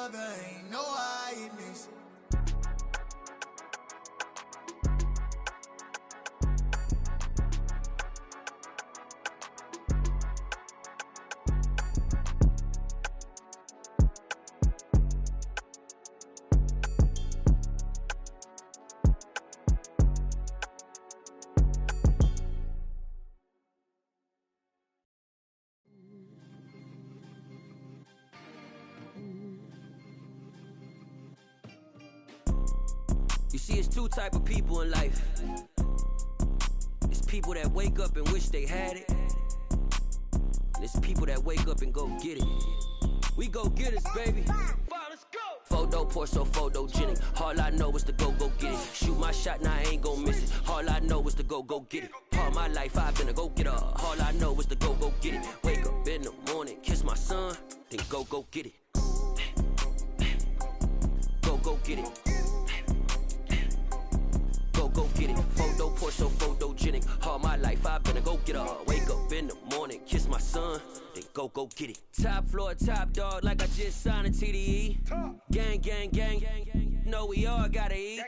love, there ain't no hiding this. You see, it's two type of people in life. It's people that wake up and wish they had it, and it's people that wake up and go get it. We go get it, baby. Let's go. Photo poor, so photogenic. All I know is to go get it. Shoot my shot, now I ain't gon' miss it. All I know is to go get it. All my life I've been a go-getter. All I know is to go get it. Wake up in the morning, kiss my son, then go get it. Go get it. Go get it. Photo poor, so photogenic. All my life I've been a go-getter. Wake up in the morning, kiss my son, then go get it. Top floor, top dog, like I just signed a TDE. Gang, gang, gang, gang. Know we all gotta eat.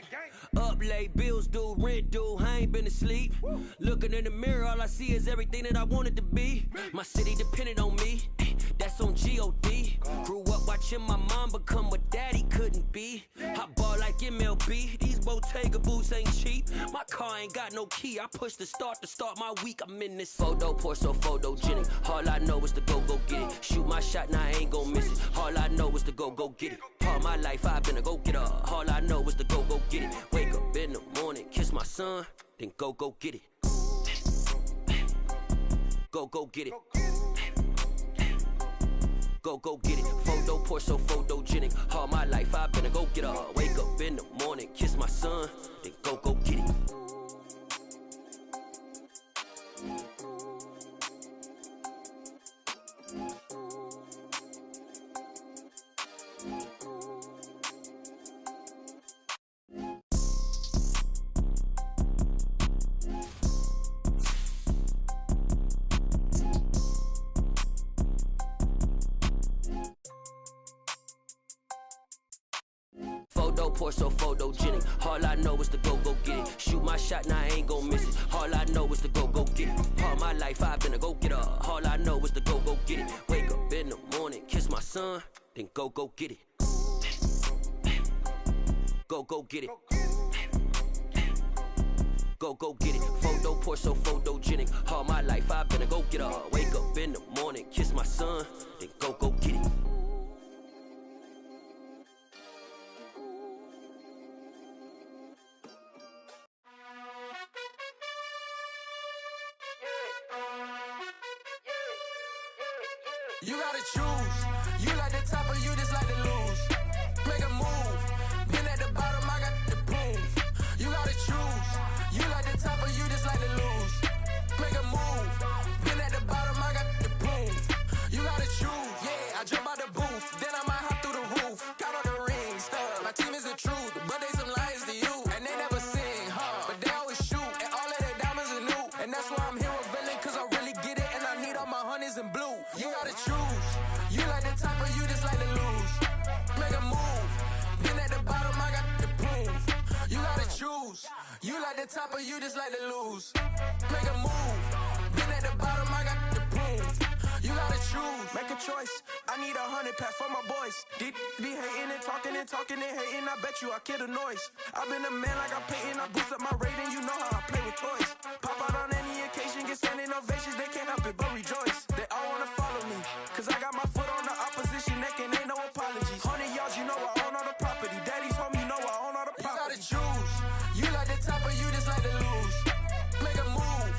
Up late, bills due, rent due, I ain't been asleep. Looking in the mirror, all I see is everything that I wanted to be. My city depended on me, that's on G.O.D. Grew up watching my mom become what daddy couldn't be. I ball like MLB, these Bottega boots ain't cheap. My car ain't got no key, I push the start to start my week. I'm in this photo poor, so photogenic. All I know is to go get it. Shoot my shot, now I ain't gon' miss it. All I know is to go get it. All my life I've been a go-getter. All I know is to go get it. Wake up in the morning, kiss my son, then go get it. Go get it. Go get it. Photo poor, so photogenic. All my life I've been a go-getter. Wake up in the morning, kiss my son, then go get it. Photo poor, so photogenic. All I know is to go get it. Shoot my shot, now I ain't gon' miss it. All I know is to go get it. All my life I've been a go-getter. All I know is to go get it. Wake up in the morning, kiss my son, then go get it. Go get it. Go get it. Photo poor, so photogenic. All my life I've been a go-getter. Wake up in the morning, kiss my son, then go get it. You gotta choose. You like the top or you just like to lose. Make a move. Been at the bottom, I got the proof. You gotta choose. You like the top or you just like to lose. Make a move. Been at the bottom, I got the proof. You gotta choose. Yeah, I jump out the booth, then I might hop through the roof. Count all the rings, stuff. My team is the truth, but they some liars to you. And they never sing, but they always shoot. And all of their diamonds are new. And that's why I'm here with Villain, cause I really get it. And I need all my honeys in blue. You gotta choose. You like the top or you just like to lose. Make a move. Been at the bottom, I got the proof. You gotta choose. You like the top or you just like to lose. Make a move. Been at the bottom, I got the proof. You gotta choose. Make a choice. I need 100 pack for my boys. Be hating and talking and hating. I bet you I kill the noise. I've been a man like I'm Peyton. I boost up my rating. You know how I play with toys. Pop out on any occasion, get standing ovations. They can't help it but rejoice. They all wanna follow me, cause I got my foot on the opposition neck and ain't no apologies. 100 yards, you know I own all the property. Daddy's home, you know I own all the property. You gotta choose. You like the top or you just like to lose. Make a move.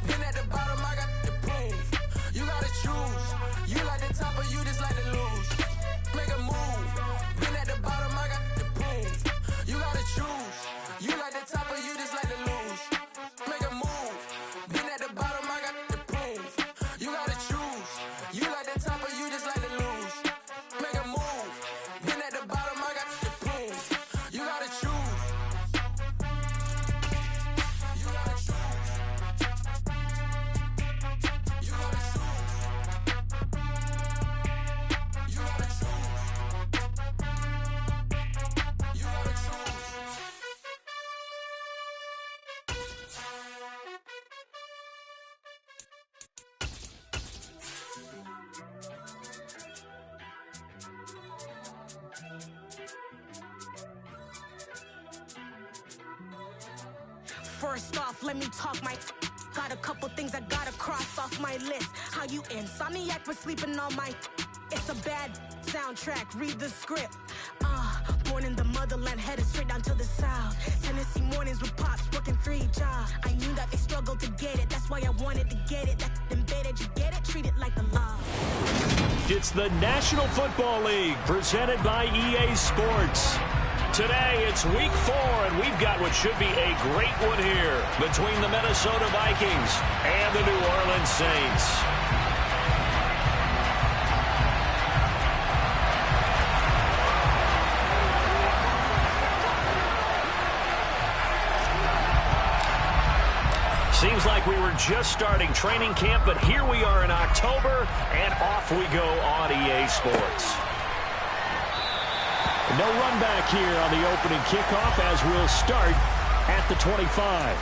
Been at the bottom, I got the proof. You gotta choose. You like the top or you just like to lose. Make a move. Been at the bottom, I got the proof. You gotta choose. You like the top or you just like to lose. Make a move. Been at the bottom, I got the proof. You gotta choose. You like the top or you just like to lose. Make a move. Been at the bottom, I got the proof. You gotta choose. You gotta choose. You gotta choose. You gotta choose. First off, let me talk my... Got a couple things I gotta cross off my list. How you insomniac for sleeping on my... It's a bad soundtrack, read the script. Born in the motherland, headed straight down to the south. Tennessee mornings with pops, working 3 jobs. I knew that they struggled to get it, that's why I wanted to get it. That embedded, you get it, treat it like a law. It's the National Football League, presented by EA Sports. Today, it's week 4, and we've got what should be a great one here between the Minnesota Vikings and the New Orleans Saints. Seems like we were just starting training camp, but here we are in October, and off we go on EA Sports. No run back here on the opening kickoff as we'll start at the 25.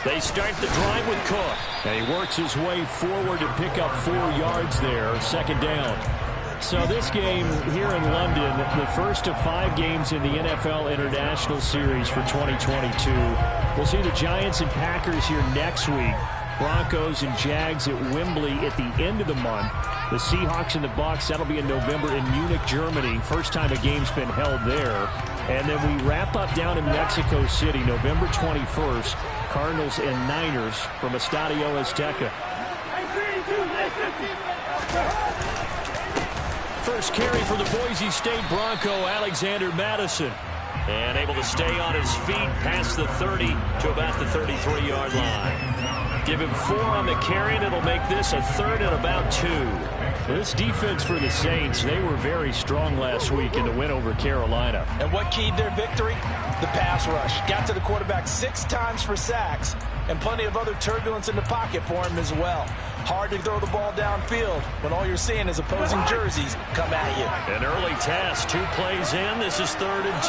They start the drive with Cook. And he works his way forward to pick up 4 yards there, second down. So this game here in London, the first of 5 games in the NFL International Series for 2022. We'll see the Giants and Packers here next week. Broncos and Jags at Wembley at the end of the month. The Seahawks and the Bucs, that'll be in November in Munich, Germany. First time a game's been held there. And then we wrap up down in Mexico City, November 21st. Cardinals and Niners from Estadio Azteca. First carry for the Boise State Bronco, Alexander Madison. And able to stay on his feet past the 30 to about the 33-yard line. Give him 4 on the carry, and it'll make this a 3rd and about 2. This defense for the Saints, they were very strong last week in the win over Carolina. And what keyed their victory? The pass rush. Got to the quarterback 6 times for sacks, and plenty of other turbulence in the pocket for him as well. Hard to throw the ball downfield when all you're seeing is opposing jerseys come at you. An early test, 2 plays in. This is 3rd and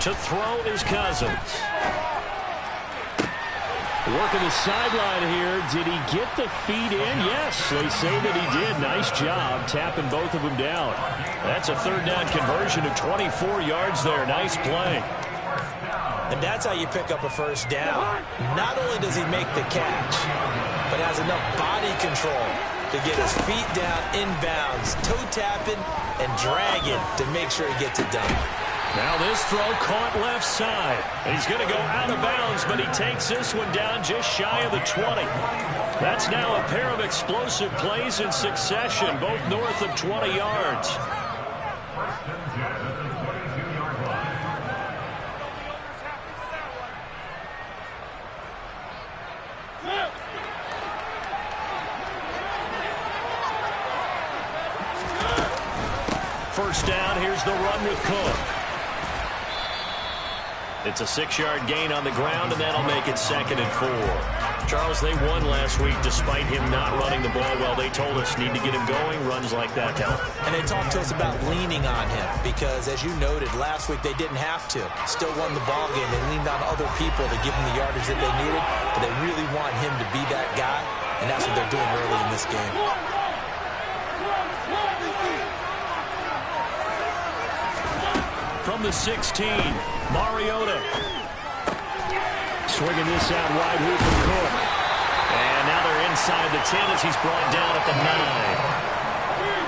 2. To throw is Cousins. Working the sideline here. Did he get the feet in? Yes, they say that he did. Nice job tapping both of them down. That's a 3rd down conversion of 24 yards there. Nice play. And that's how you pick up a first down. Not only does he make the catch, but has enough body control to get his feet down inbounds, toe tapping and dragging to make sure he gets it done. Now this throw caught left side. He's going to go out of bounds, but he takes this one down just shy of the 20. That's now a pair of explosive plays in succession, both north of 20 yards. First down, here's the run with Cook. It's a 6-yard gain on the ground, and that'll make it 2nd and 4. Charles, they won last week despite him not running the ball well. They told us need to get him going. Runs like that help. And they talked to us about leaning on him because, as you noted, last week they didn't have to. Still won the ball game. They leaned on other people to give them the yardage that they needed, but they really want him to be that guy, and that's what they're doing early in this game. From the 16, Mariota. Swinging this out wide here for Cook. And now they're inside the 10 as he's brought down at the 9.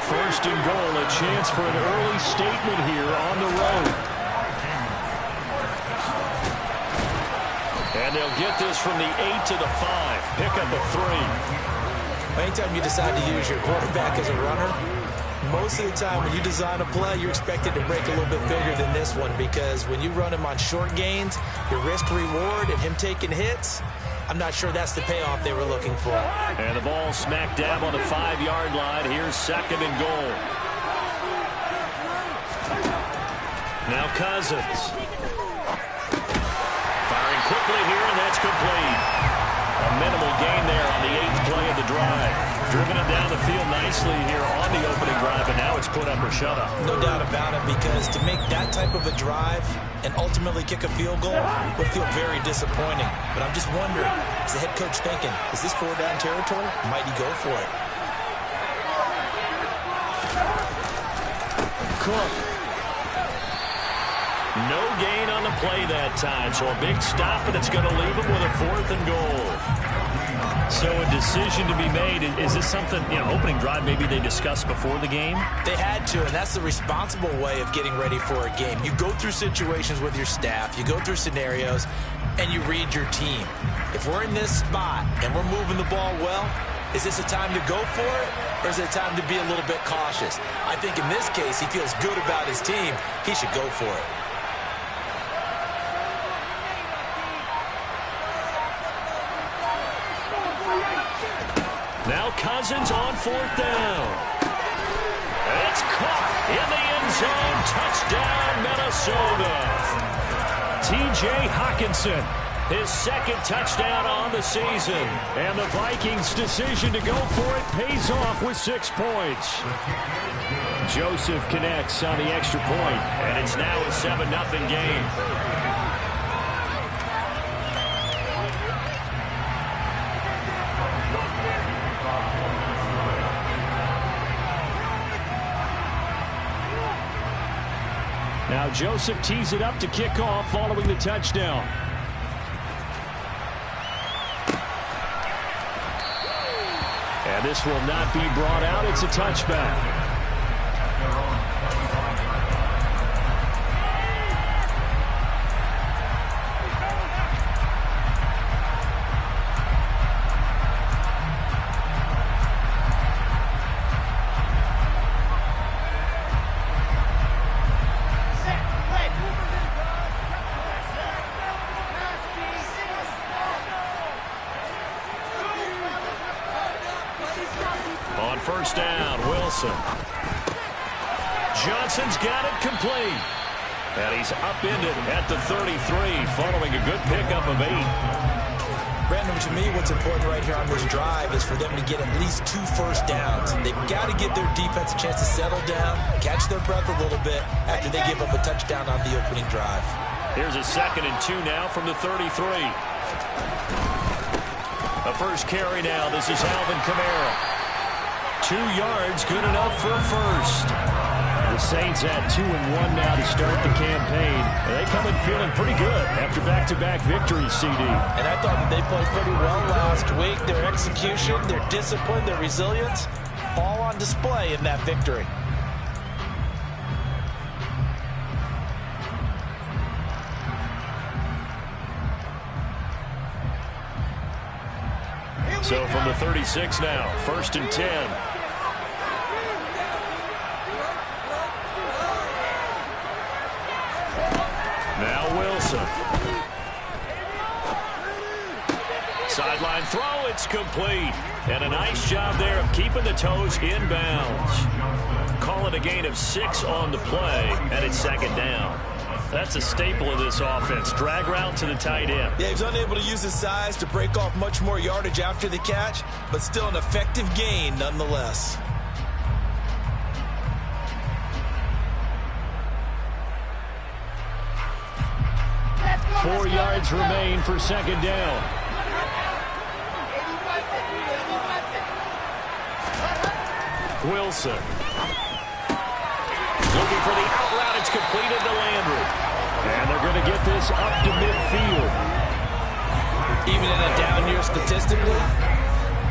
First and goal, a chance for an early statement here on the road. And they'll get this from the 8 to the 5. Pick up a 3. Anytime you decide to use your quarterback as a runner, most of the time when you design a play, you're expected to break a little bit bigger than this one because when you run him on short gains, your risk-reward and him taking hits, I'm not sure that's the payoff they were looking for. And the ball smack dab on the 5-yard line. Here's 2nd and goal. Now Cousins. Firing quickly here, and that's complete. A minimal gain there on the 8th play of the drive. Driven it down the field nicely here on the opening drive, and now it's put up or shut up. No doubt about it, because to make that type of a drive and ultimately kick a field goal would feel very disappointing. But I'm just wondering, is the head coach thinking, is this 4-down territory? Might he go for it? Cook. No gain on the play that time, so a big stop, and it's going to leave him with a 4th and goal. So a decision to be made. Is this something, opening drive maybe they discussed before the game? They had to, and that's the responsible way of getting ready for a game. You go through situations with your staff, you go through scenarios, and you read your team. If we're in this spot and we're moving the ball well, is this a time to go for it, or is it a time to be a little bit cautious? I think in this case, he feels good about his team. He should go for it. Now Cousins on 4th down. It's caught in the end zone. Touchdown, Minnesota. T.J. Hawkinson, his 2nd touchdown on the season. And the Vikings' decision to go for it pays off with 6 points. Joseph connects on the extra point, and it's now a 7-0 game. Now Joseph tees it up to kick off following the touchdown. And this will not be brought out. It's a touchback. On 1st down, Wilson. Johnson's got it complete. And he's upended at the 33 following a good pickup of 8. Brandon, to me, what's important right here on this drive is for them to get at least 2 first downs. They've got to give their defense a chance to settle down, catch their breath a little bit after they give up a touchdown on the opening drive. Here's a 2nd and 2 now from the 33. The first carry now. This is Alvin Kamara. 2 yards, good enough for a first. The Saints at 2-1 now to start the campaign. And they come in feeling pretty good after back-to-back victories, CD. And I thought that they played pretty well last week. Their execution, their discipline, their resilience, all on display in that victory. So from the 36 now, 1st and 10. Now Wilson. Sideline throw, it's complete. And a nice job there of keeping the toes inbounds. Call it a gain of 6 on the play, and it's 2nd down. That's a staple of this offense. Drag route to the tight end. Yeah, he's unable to use his size to break off much more yardage after the catch, but still an effective gain nonetheless. Four yards remain for 2nd down. Wilson. Looking for the out route. It's completed to Landry. And they're going to get this up to midfield. Even in a down year statistically,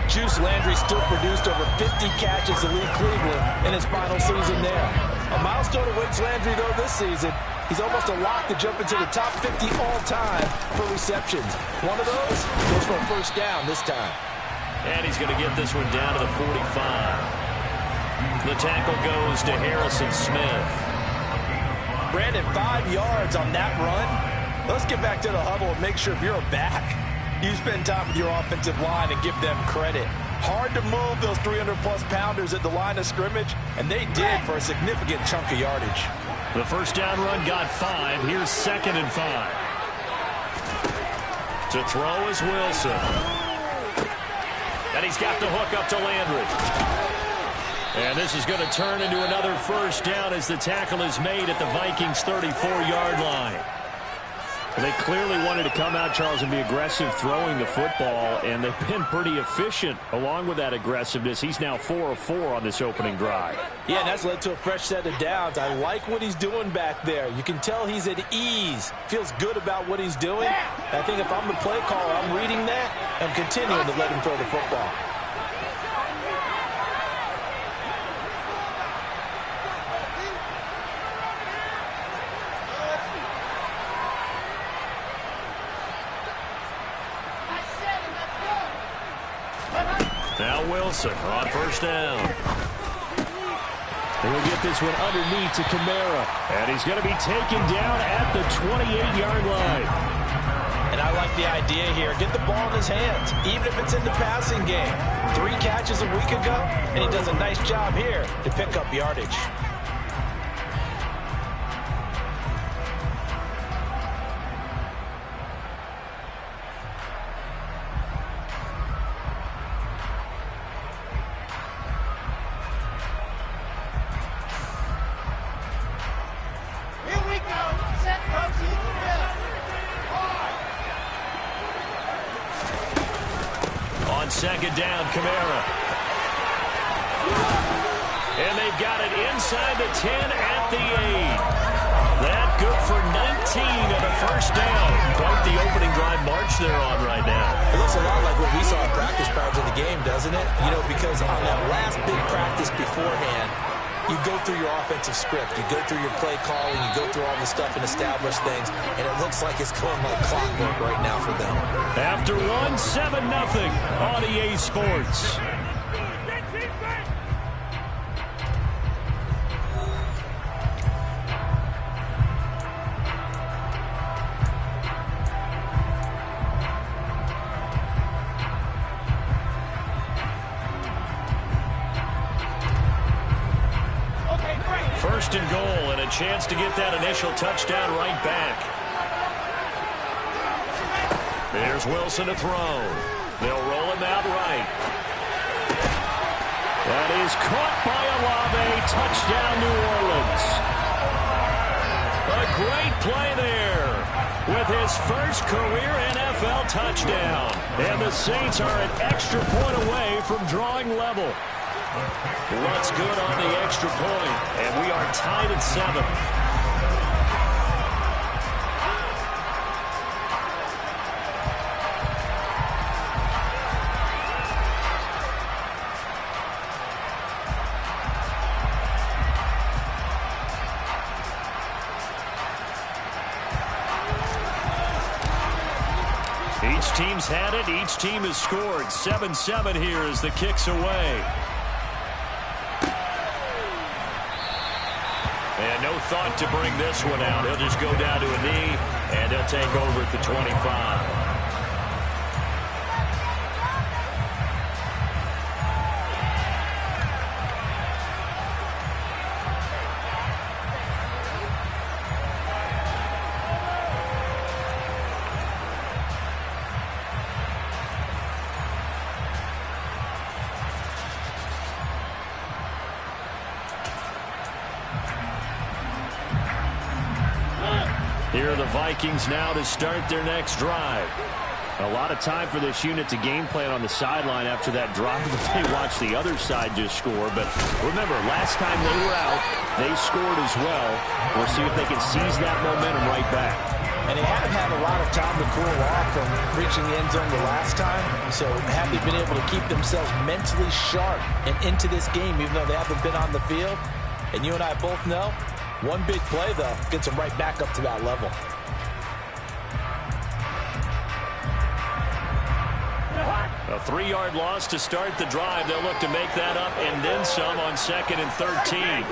Juice Landry still produced over 50 catches to lead Cleveland in his final season there. A milestone awaits Landry, though, this season. He's almost a lock to jump into the top 50 all-time for receptions. One of those goes for a first down this time. And he's going to get this one down to the 45. The tackle goes to Harrison Smith. Brandon, 5 yards on that run. Let's get back to the huddle and make sure if you're a back, You spend time with your offensive line and give them credit. Hard to move those 300-plus pounders at the line of scrimmage, and they did for a significant chunk of yardage. The first down run got 5. Here's 2nd and 5. To throw is Wilson. And he's got the hook up to Landry. And this is going to turn into another first down as the tackle is made at the Vikings' 34-yard line. They clearly wanted to come out, Charles, and be aggressive throwing the football, and they've been pretty efficient along with that aggressiveness. He's now 4 of 4 on this opening drive. Yeah, and that's led to a fresh set of downs. I like what he's doing back there. You can tell he's at ease, feels good about what he's doing. I think if I'm the play caller, I'm reading that and continuing to let him throw the football. Now Wilson on first down. He'll get this one underneath to Kamara. And he's going to be taken down at the 28-yard line. And I like the idea here. Get the ball in his hands, even if it's in the passing game. 3 catches a week ago, and he does a nice job here to pick up yardage. Second down, Kamara. And they've got it inside the 10 at the 8. That good for 19 and a first down. Quite the opening drive march they're on right now. It looks a lot like what we saw in practice prior to the game, doesn't it? You know, because on that last big practice beforehand, you go through your offensive script, you go through your play calling, you go through all the stuff and establish things, and it looks like it's going like clockwork right now for them. After 7-0 on EA Sports. First and goal, and a chance to get that initial touchdown right back. There's Wilson to throw. They'll roll him out right. That is caught by Olave. Touchdown, New Orleans. A great play there with his first career NFL touchdown. And the Saints are an extra point away from drawing level. What's good on the extra point, and we are tied at 7. Each team's had it. Each team has scored. 7-7 here as the kick's away. And no thought to bring this one out. He'll just go down to a knee, and he'll take over at the 25. Here are the Vikings now to start their next drive. A lot of time for this unit to game plan on the sideline after that drive that they watched the other side just score. But remember, last time they were out, they scored as well. We'll see if they can seize that momentum right back. And they haven't had a lot of time to cool off from reaching the end zone the last time. So have they been able to keep themselves mentally sharp and into this game, even though they haven't been on the field? And you and I both know, one big play, though, gets them right back up to that level. A 3-yard loss to start the drive. They'll look to make that up and then some on 2nd and 13.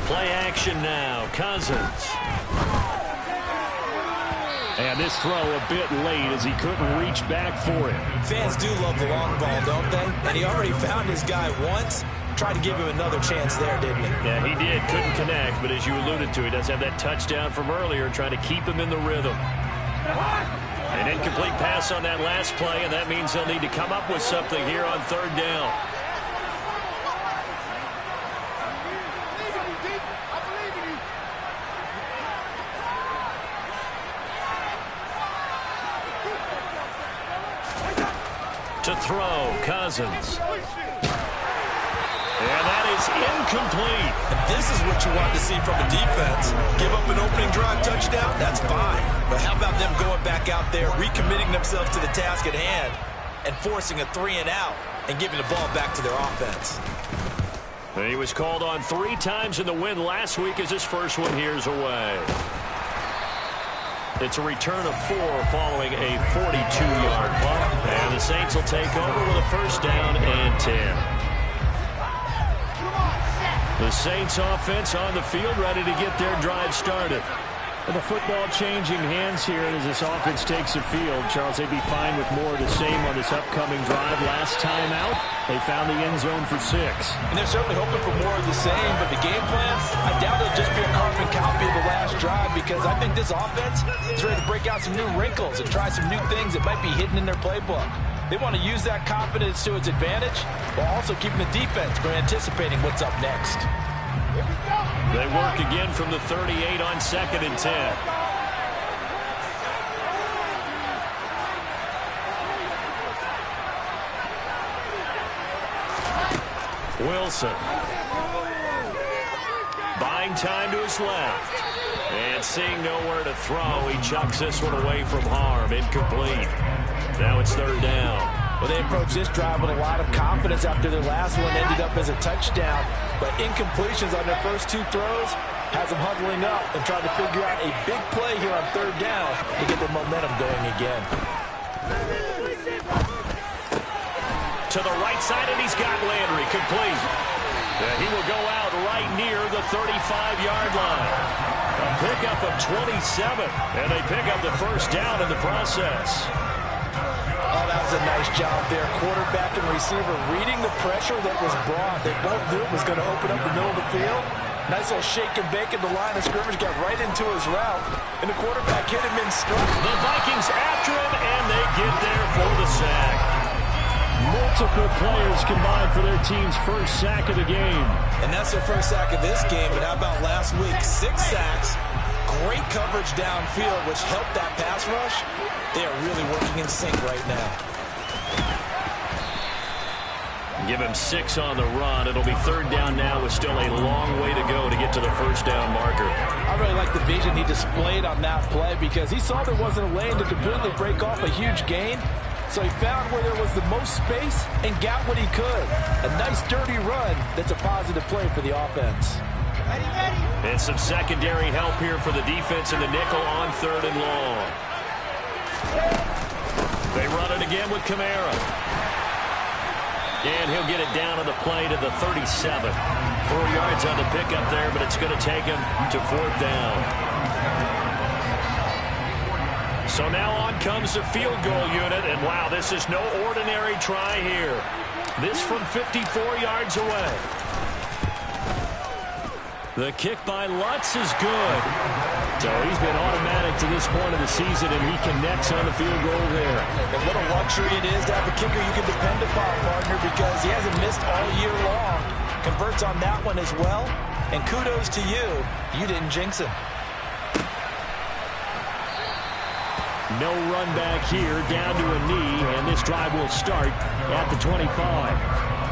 Play action now. Cousins. And this throw a bit late as he couldn't reach back for it. Fans do love the long ball, don't they? And he already found his guy once. Tried to give him another chance there, didn't he? Yeah, he did. Couldn't connect, but as you alluded to, he does have that touchdown from earlier, trying to keep him in the rhythm. An incomplete pass on that last play, and that means they'll need to come up with something here on third down. To throw, Cousins. And that is incomplete. And this is what you want to see from a defense. Give up an opening drive touchdown, that's fine. But how about them going back out there, recommitting themselves to the task at hand, and forcing a 3-and-out and giving the ball back to their offense. And he was called on 3 times in the win last week as his first one here's away. It's a return of 4 following a 42-yard punt. And the Saints will take over with a first down and 10. The Saints offense on the field, ready to get their drive started. And the football changing hands here as this offense takes the field. Charles, they'd be fine with more of the same on this upcoming drive. Last time out, they found the end zone for 6. And they're certainly hoping for more of the same, but the game plan, I doubt it'll just be a carbon copy of the last drive, because I think this offense is ready to break out some new wrinkles and try some new things that might be hidden in their playbook. They want to use that confidence to its advantage, while also keeping the defense from anticipating what's up next. They work again from the 38 on 2nd and 10. Wilson. Buying time to his left. And seeing nowhere to throw, he chucks this one away from harm. Incomplete. Now it's 3rd down. Well, they approached this drive with a lot of confidence after their last one ended up as a touchdown. But incompletions on their first 2 throws has them huddling up and trying to figure out a big play here on 3rd down to get their momentum going again. To the right side, and he's got Landry complete. He will go out right near the 35-yard line. A pickup of 27, and they pick up the first down in the process. Oh, that was a nice job there. Quarterback and receiver reading the pressure that was brought. They both knew it was going to open up the middle of the field. Nice little shake and bake in the line of scrimmage, got right into his route, and the quarterback hit him in stride. The Vikings after him, and they get there for the sack. Multiple players combined for their team's first sack of the game. And that's their first sack of this game, but how about last week? 6 sacks, great coverage downfield, which helped that pass rush. They are really working in sync right now. Give him 6 on the run. It'll be 3rd down now with still a long way to go to get to the first down marker. I really like the vision he displayed on that play, because he saw there wasn't a lane to completely break off a huge gain. So he found where there was the most space and got what he could. A nice dirty run that's a positive play for the offense. And some secondary help here for the defense in the nickel on 3rd and long. They run it again with Kamara. And he'll get it down on the play to the 37. 4 yards on the pickup there, but it's going to take him to 4th down. So now on comes the field goal unit, and wow, this is no ordinary try here. This from 54 yards away. The kick by Lutz is good. So he's been automatic to this point of the season, and he connects on the field goal there. And what a luxury it is to have a kicker you can depend upon, partner, because he hasn't missed all year long. Converts on that one as well, and kudos to you. You didn't jinx him. No run back here, down to a knee, and this drive will start at the 25.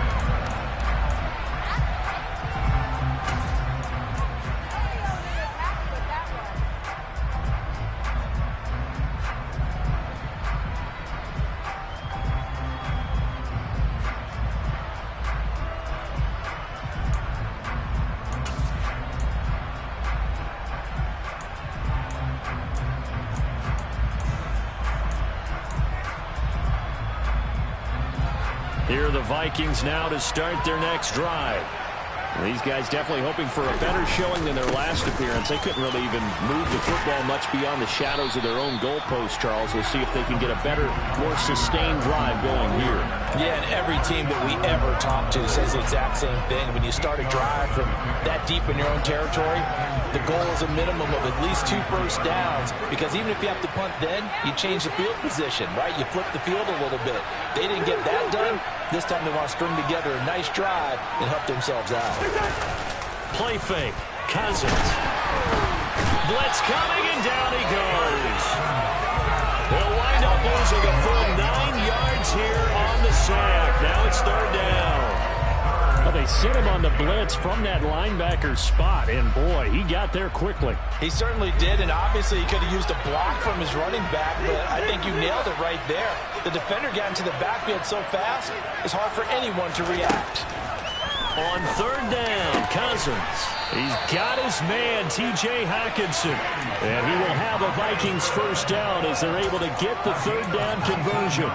Here are the Vikings now to start their next drive. These guys definitely hoping for a better showing than their last appearance. They couldn't really even move the football much beyond the shadows of their own goalpost, Charles. We'll see if they can get a better, more sustained drive going here. Yeah, and every team that we ever talk to says the exact same thing. When you start a drive from that deep in your own territory, the goal is a minimum of at least 2 first downs, because even if you have to punt then, you change the field position, right? You flip the field a little bit. They didn't get that done. This time they want to string together a nice drive and help themselves out. Play fake. Cousins. Blitz coming, and down he goes. They'll wind up losing a full 9 yards here on the sack. Now it's 3rd down. Well, they sent him on the blitz from that linebacker spot, and boy, he got there quickly. He certainly did, and obviously he could have used a block from his running back, but I think you nailed it right there. The defender got into the backfield so fast, it's hard for anyone to react. On 3rd down, Cousins. He's got his man, T.J. Hockenson. And he will have a Vikings 1st down as they're able to get the 3rd down conversion.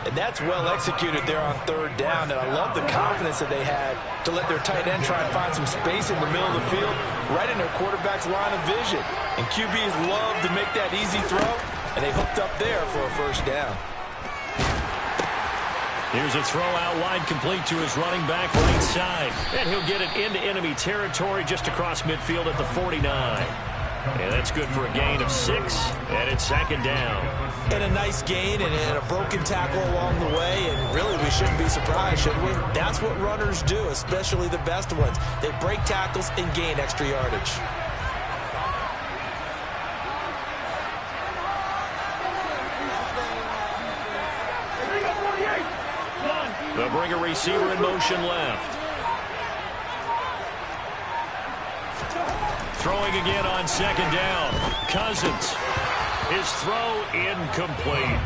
And that's well executed there on 3rd down, and I love the confidence that they had to let their tight end try and find some space in the middle of the field, right in their quarterback's line of vision. And QBs love to make that easy throw, and they hooked up there for a 1st down. Here's a throw out wide, complete to his running back right side. And he'll get it into enemy territory just across midfield at the 49. And that's good for a gain of 6, and it's 2nd down. And a nice gain and a broken tackle along the way, and really we shouldn't be surprised, should we? That's what runners do, especially the best ones. They break tackles and gain extra yardage. They'll bring a receiver in motion left. Throwing again on 2nd down. Cousins. His throw incomplete.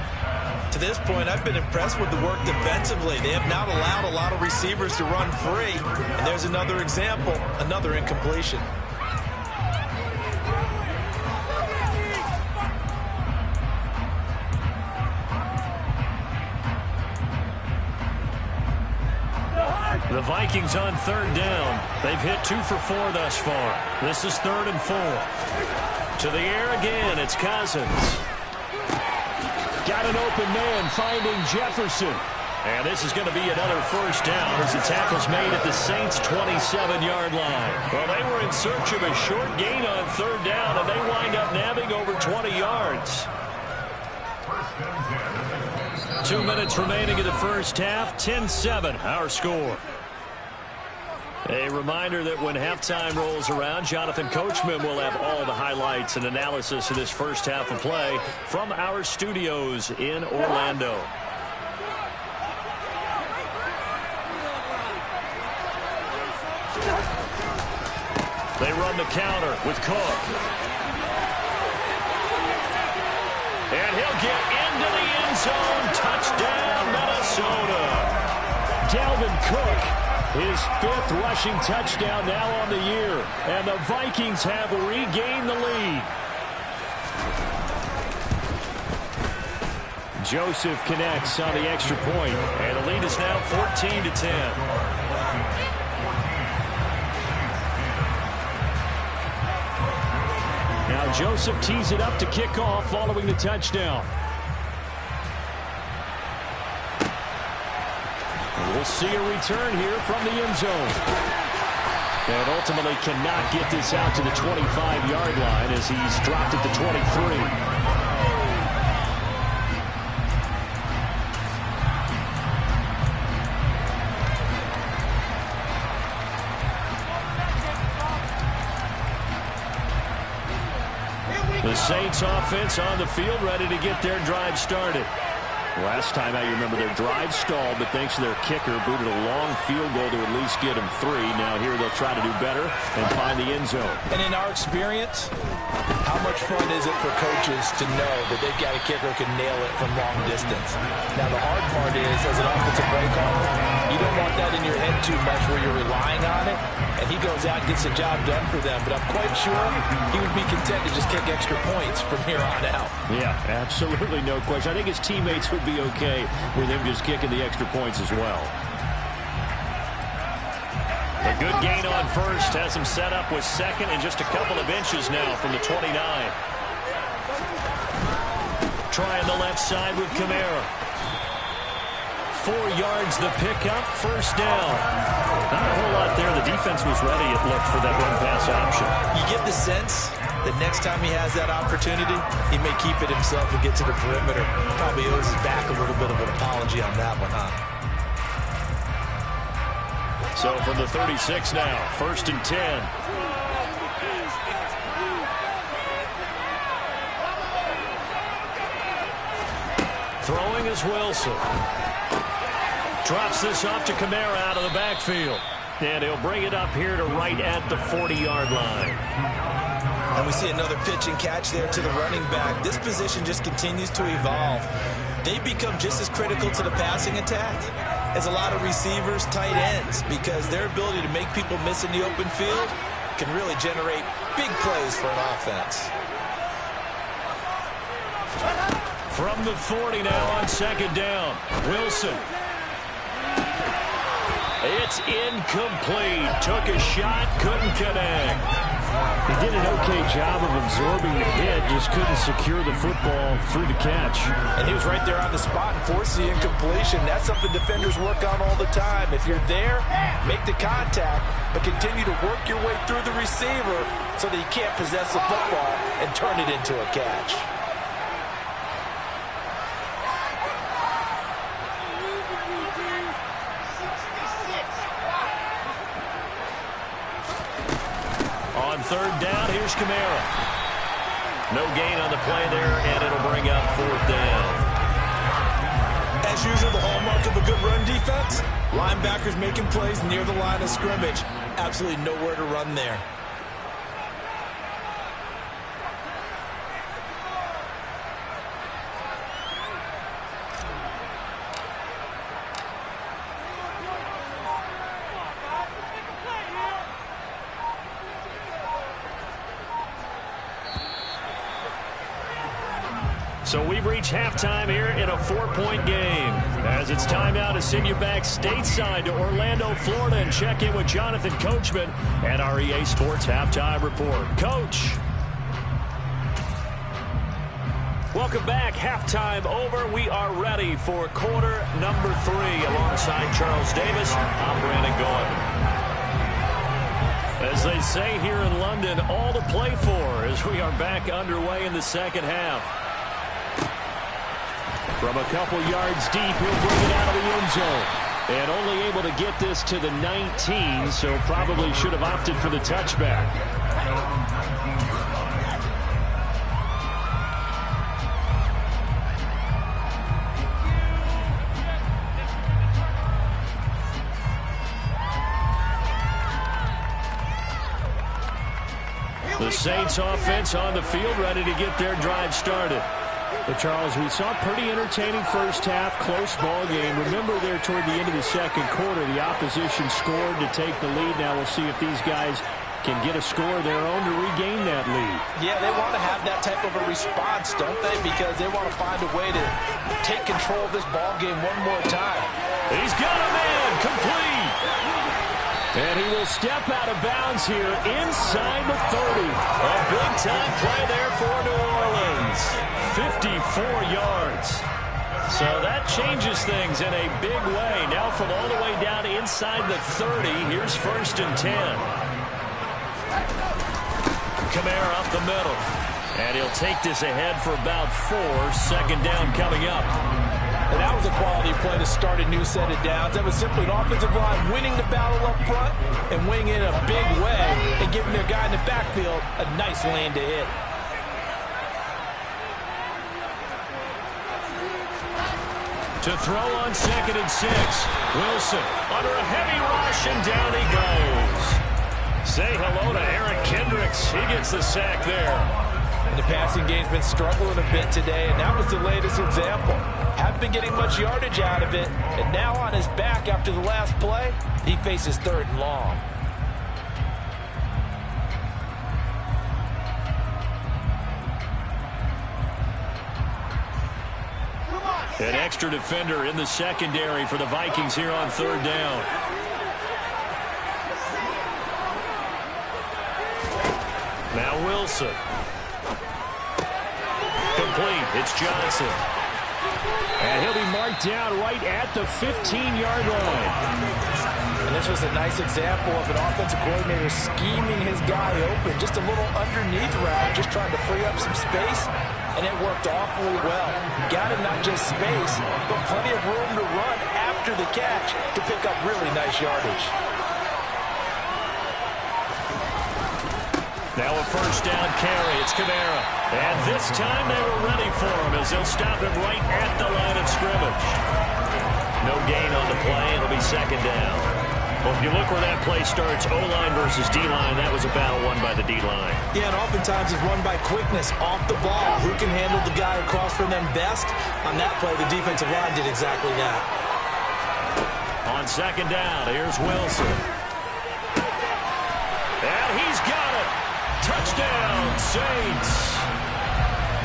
To this point, I've been impressed with the work defensively. They have not allowed a lot of receivers to run free. And there's another example, another incompletion. The Vikings on 3rd down. They've hit 2 for 4 thus far. This is 3rd and 4. To the air again, it's Cousins. Got an open man finding Jefferson. And this is going to be another 1st down as the tackle's made at the Saints' 27-yard line. Well, they were in search of a short gain on 3rd down, and they wind up nabbing over 20 yards. 2 minutes remaining in the 1st half. 10-7, our score. A reminder that when halftime rolls around, Jonathan Coachman will have all the highlights and analysis of this 1st half of play from our studios in Orlando. They run the counter with Cook. And he'll get into the end zone. Touchdown, Minnesota. Dalvin Cook, his 5th rushing touchdown now on the year. And the Vikings have regained the lead. Joseph connects on the extra point. And the lead is now 14-10. Now Joseph tees it up to kick off following the touchdown. We'll see a return here from the end zone. And ultimately cannot get this out to the 25-yard line as he's dropped at the 23. The Saints offense on the field, ready to get their drive started. Last time I remember their drive stalled, but thanks to their kicker, booted a long field goal to at least get them 3. Now here they'll try to do better and find the end zone. And in our experience, how much fun is it for coaches to know that they've got a kicker who can nail it from long distance? Now the hard part is, as an offensive play caller, you don't want that in your head too much where you're relying on it. And he goes out and gets the job done for them. But I'm quite sure he would be content to just kick extra points from here on out. Yeah, absolutely no question. I think his teammates would be okay with him just kicking the extra points as well. A good gain on first has him set up with second and just a couple of inches now from the 29. Trying the left side with Kamara. 4 yards the pickup, first down. Not a whole lot there. The defense was ready, it looked, for that run-pass option. You get the sense that next time he has that opportunity, he may keep it himself and get to the perimeter. Probably owes his back a little bit of an apology on that one, huh? So from the 36 now, 1st and 10. Throwing is Wilson. Drops this off to Kamara out of the backfield. And he'll bring it up here to right at the 40-yard line. And we see another pitch and catch there to the running back. This position just continues to evolve. They become just as critical to the passing attack as a lot of receivers, tight ends, because their ability to make people miss in the open field can really generate big plays for an offense. From the 40 now on 2nd down. Wilson. It's incomplete. Took a shot, couldn't connect. He did an okay job of absorbing the hit, just couldn't secure the football through the catch. And he was right there on the spot and forced the incompletion. That's something defenders work on all the time. If you're there, make the contact, but continue to work your way through the receiver so that you can't possess the football and turn it into a catch. On 3rd down, here's Kamara. No gain on the play there, and it'll bring up 4th down. As usual, the hallmark of a good run defense, linebackers making plays near the line of scrimmage. Absolutely nowhere to run there. So we've reached halftime here in a 4-point game. As it's time now to send you back stateside to Orlando, Florida, and check in with Jonathan Coachman at our EA Sports Halftime Report. Coach. Welcome back. Halftime over. We are ready for quarter number 3. Alongside Charles Davis, I'm Brandon Gordon. As they say here in London, all to play for as we are back underway in the second half. From a couple yards deep, he'll bring it out of the end zone. And only able to get this to the 19, so probably should have opted for the touchback. The Saints offense on the field, ready to get their drive started. But Charles, we saw a pretty entertaining first half, close ball game. Remember there toward the end of the second quarter, the opposition scored to take the lead. Now we'll see if these guys can get a score of their own to regain that lead. Yeah, they want to have that type of a response, don't they? Because they want to find a way to take control of this ball game one more time. He's got a man, complete. And he will step out of bounds here inside the 30. A big-time play there for New Orleans. 54 yards. So that changes things in a big way. Now from all the way down inside the 30, here's 1st and 10. Kamara up the middle. And he'll take this ahead for about 4. 2nd down coming up. And that was a quality play to start a new set of downs. That was simply an offensive line winning the battle up front and winning it in a big way and giving their guy in the backfield a nice lane to hit. To throw on 2nd and 6. Wilson under a heavy rush, and down he goes. Say hello to Eric Kendricks. He gets the sack there. And the passing game's been struggling a bit today, and that was the latest example. Haven't been getting much yardage out of it, and now on his back after the last play, he faces 3rd and long. An extra defender in the secondary for the Vikings here on 3rd down. Wilson. Complete. It's Johnson. And he'll be marked down right at the 15-yard line. And this was a nice example of an offensive coordinator scheming his guy open. Just a little underneath route, just trying to free up some space, and it worked awfully well. Got him not just space, but plenty of room to run after the catch to pick up really nice yardage. Now a first down carry. It's Kamara. And this time they were ready for him as they'll stop him right at the line of scrimmage. No gain on the play. It'll be second down. Well, if you look where that play starts, O-line versus D-line, that was a battle won by the D-line. Yeah, and oftentimes it's won by quickness off the ball. Who can handle the guy across from them best? On that play, the defensive line did exactly that. On second down, here's Wilson. And he's got it. Touchdown, Saints.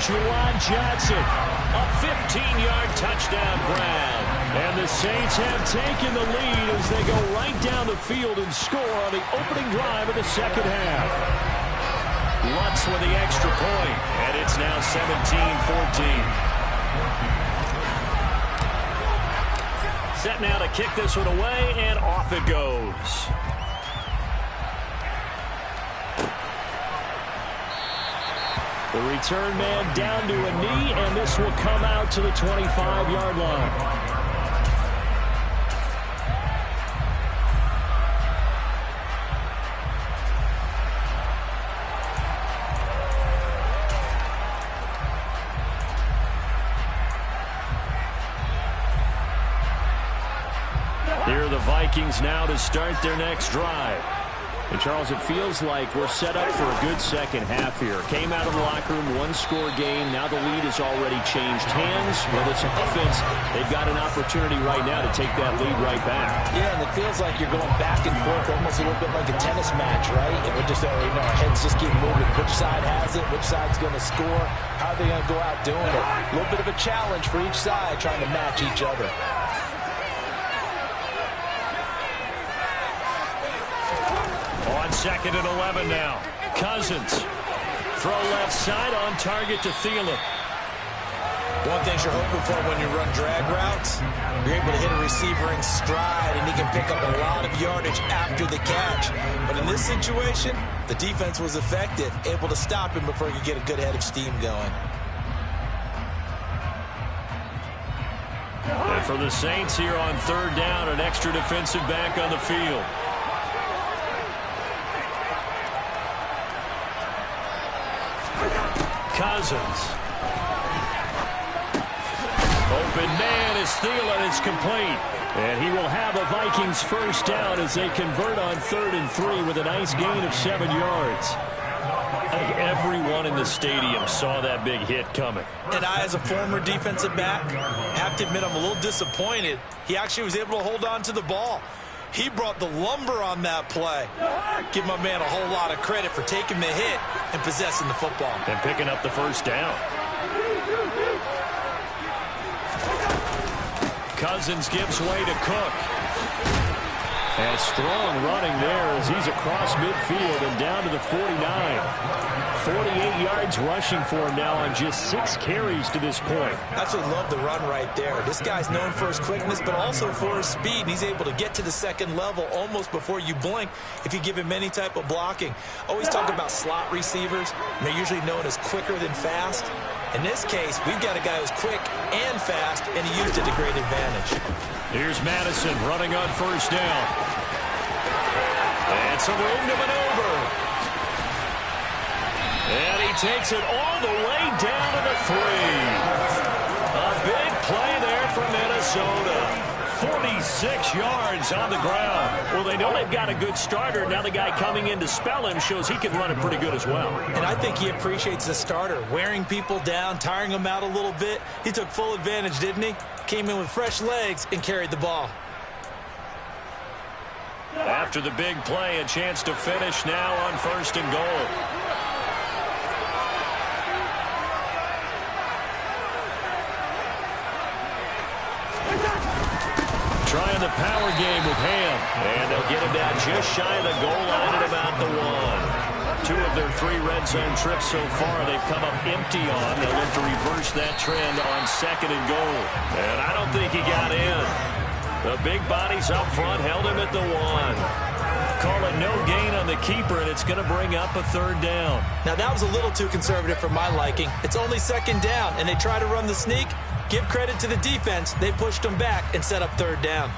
Juwan Johnson, a 15-yard touchdown grab. And the Saints have taken the lead as they go right down the field and score on the opening drive of the second half. Lutz with the extra point, and it's now 17-14. Set now to kick this one away, and off it goes. The return man down to a knee, and this will come out to the 25-yard line. Here are the Vikings now to start their next drive. And, Charles, it feels like we're set up for a good second half here. Came out of the locker room, one-score game. Now the lead has already changed hands. Whether it's offense, they've got an opportunity right now to take that lead right back. Yeah, and it feels like you're going back and forth almost a little bit like a tennis match, right? And we're just, our heads just keep moving. Which side has it? Which side's going to score? How are they going to go out doing it? A little bit of a challenge for each side trying to match each other. Second and 11 now. Cousins. Throw left side on target to Thielen. One thing you're hoping for when you run drag routes, you're able to hit a receiver in stride, and he can pick up a lot of yardage after the catch. But in this situation, the defense was effective, able to stop him before he could get a good head of steam going. And for the Saints here on third down, an extra defensive back on the field. Cousins. Open man is Thielen. It's complete. And he will have a Vikings first down as they convert on 3rd and 3 with a nice gain of 7 yards. I think everyone in the stadium saw that big hit coming. And I, as a former defensive back, have to admit I'm a little disappointed. He actually was able to hold on to the ball. He brought the lumber on that play. Give my man a whole lot of credit for taking the hit and possessing the football. And picking up the first down. Cousins gives way to Cook. And strong running there as he's across midfield and down to the 49. 48 yards rushing for him now on just 6 carries to this point. That's what I love the run right there. This guy's known for his quickness, but also for his speed. He's able to get to the second level almost before you blink if you give him any type of blocking. Always talk about slot receivers. They're usually known as quicker than fast. In this case, we've got a guy who's quick and fast, and he used it to great advantage. Here's Madison running on first down. And some room to maneuver. And he takes it all the way down to the 3. A big play there for Minnesota. 46 yards on the ground. Well, they know they've got a good starter. Now the guy coming in to spell him shows he can run it pretty good as well. And I think he appreciates the starter, wearing people down, tiring them out a little bit. He took full advantage, didn't he? Came in with fresh legs and carried the ball. After the big play, a chance to finish now on 1st and goal. Trying the power game with Ham. And they'll get him down just shy of the goal line at about the 1. 2 of their 3 red zone trips so far they've come up empty on. They'll look to reverse that trend on 2nd and goal. And I don't think he got in. The big bodies up front held him at the 1. Call it no gain on the keeper, and it's going to bring up a 3rd down. Now, that was a little too conservative for my liking. It's only 2nd down, and they try to run the sneak. Give credit to the defense. They pushed them back and set up 3rd down.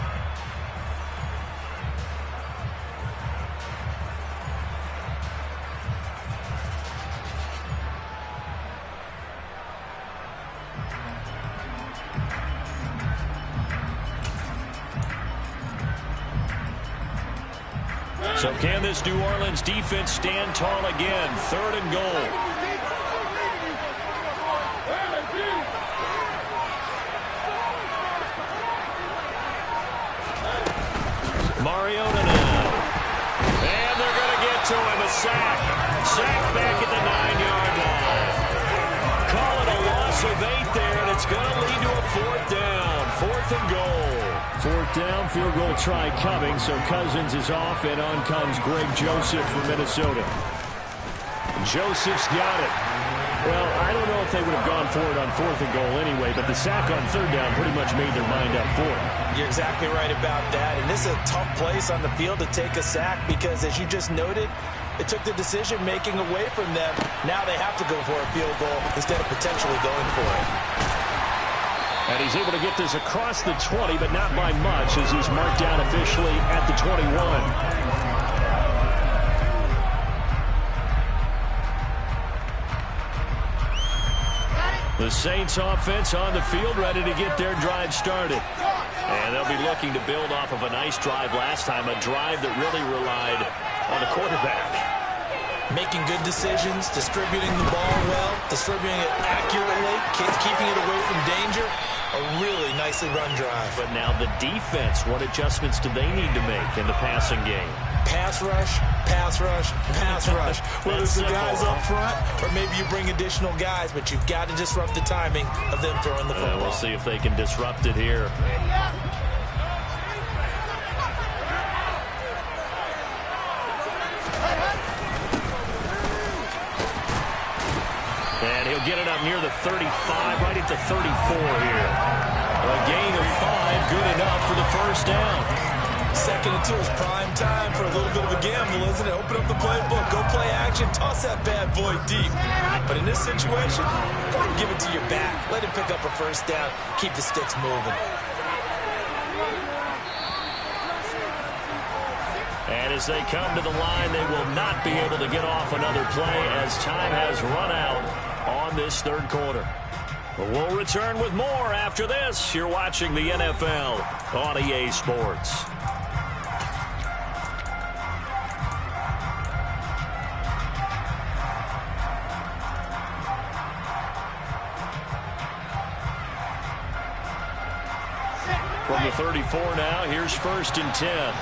So can this New Orleans defense stand tall again? 3rd and goal. Mariota now. And they're going to get to him. A sack. Sack back at the 9-yard line. Call it a loss of 8 there, and it's going to lead to a 4th down. 4th and goal. 4th down, field goal try coming, so Cousins is off, and on comes Greg Joseph from Minnesota. Joseph's got it. Well, I don't know if they would have gone for it on 4th and goal anyway, but the sack on 3rd down pretty much made their mind up for it. You're exactly right about that, and this is a tough place on the field to take a sack because, as you just noted, it took the decision-making away from them. Now they have to go for a field goal instead of potentially going for it. And he's able to get this across the 20, but not by much, as he's marked down officially at the 21. The Saints offense on the field, ready to get their drive started. And they'll be looking to build off of a nice drive last time, a drive that really relied on the quarterback. Making good decisions, distributing the ball well, distributing it accurately, keeping it away from danger. A really nicely run drive. But now the defense, what adjustments do they need to make in the passing game? Pass rush, pass rush, pass rush. Whether it's the guys up front or maybe you bring additional guys, but you've got to disrupt the timing of them throwing the football. We'll see if they can disrupt it here. And he'll get it up near the 35, right at the 34 here. A gain of 5, good enough for the 1st down. 2nd and 2 is prime time for a little bit of a gamble, isn't it? Open up the playbook, go play action, toss that bad boy deep. But in this situation, go ahead and give it to your back. Let him pick up a 1st down, keep the sticks moving. And as they come to the line, they will not be able to get off another play as time has run out on this 3rd quarter. But we'll return with more after this. You're watching the NFL on EA Sports. From the 34 now, here's 1st and 10.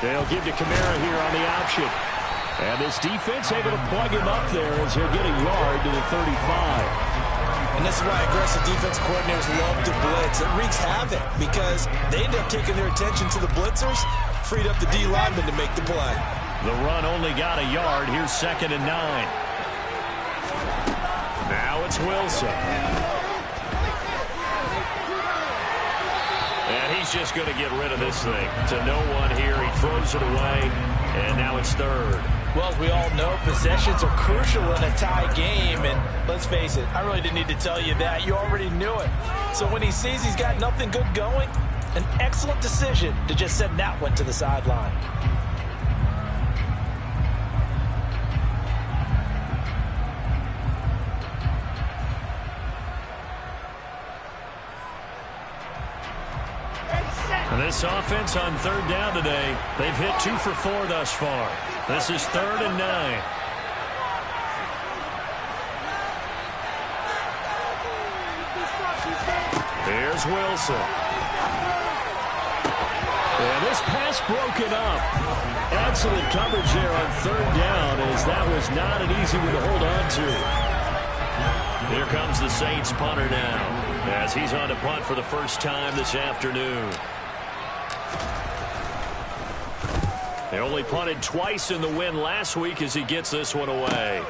They'll give to Kamara here on the option. And this defense able to plug him up there as he'll get a yard to the 35. And this is why aggressive defensive coordinators love to blitz. It wreaks havoc because they end up taking their attention to the blitzers, freed up the D lineman to make the play. The run only got a yard. Here's 2nd and 9. Now it's Wilson. And he's just going to get rid of this thing to no one here. He throws it away, and now it's 3rd. Well, as we all know, possessions are crucial in a tie game, and let's face it, I really didn't need to tell you that. You already knew it. So when he sees he's got nothing good going, an excellent decision to just send that one to the sideline. And this offense on 3rd down today, they've hit 2 for 4 thus far. This is 3rd and 9. Here's Wilson. And this pass broken up. Excellent coverage there on 3rd down, as that was not an easy one to hold on to. Here comes the Saints punter now, as he's on to punt for the first time this afternoon. They only punted twice in the win last week as he gets this one away.